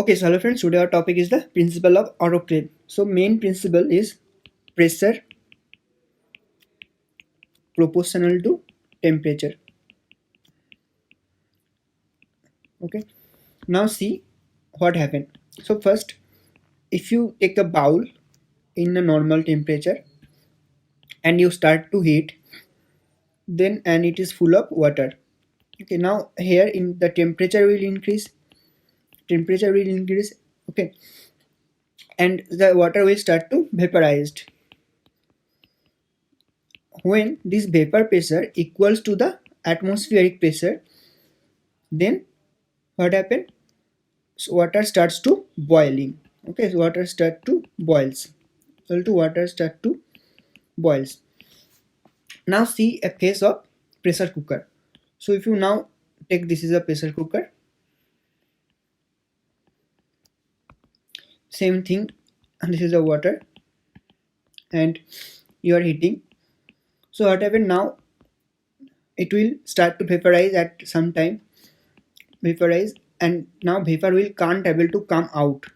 Okay, so hello friends, today our topic is the principle of autoclave. So main principle is pressure proportional to temperature. Okay, now see what happened. So first, if you take a bowl in a normal temperature and you start to heat, then and it is full of water. Okay, now here in the temperature will increase, okay, and the water will start to vaporized. When this vapor pressure equals to the atmospheric pressure, then what happened? So water starts to boiling. Okay, so water start to boils. Water start to boils. Now see a case of pressure cooker. So if you now take, this is a pressure cooker. Same thing, and this is the water, and you are heating. So what happened now? It will start to vaporize at some time. Vaporize, and now vapor will can't able to come out.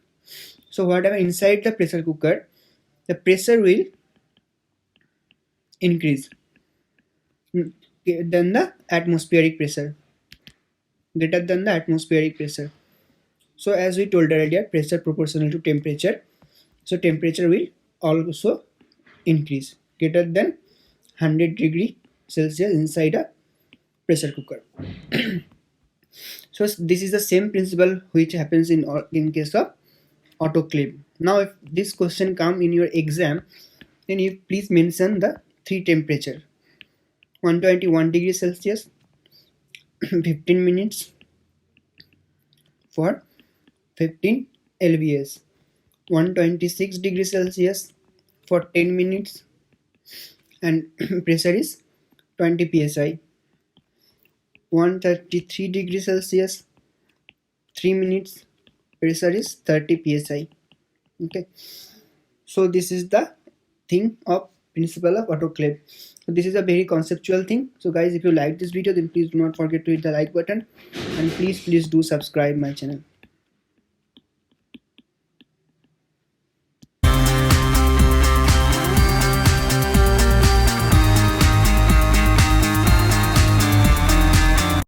So whatever inside the pressure cooker, the pressure will increase than the atmospheric pressure, greater than the atmospheric pressure. So as we told earlier, pressure proportional to temperature. So temperature will also increase greater than 100 degree Celsius inside a pressure cooker. So this is the same principle which happens in case of autoclave. Now if this question come in your exam, then you please mention the three temperature: 121 degrees Celsius 15 minutes for 15 lbs, 126 degrees Celsius for 10 minutes, and pressure is 20 psi, 133 degrees Celsius 3 minutes, pressure is 30 psi. Okay, so this is the thing of principle of autoclave. So this is a very conceptual thing. So guys, if you like this video, then please do not forget to hit the like button, and please do subscribe my channel.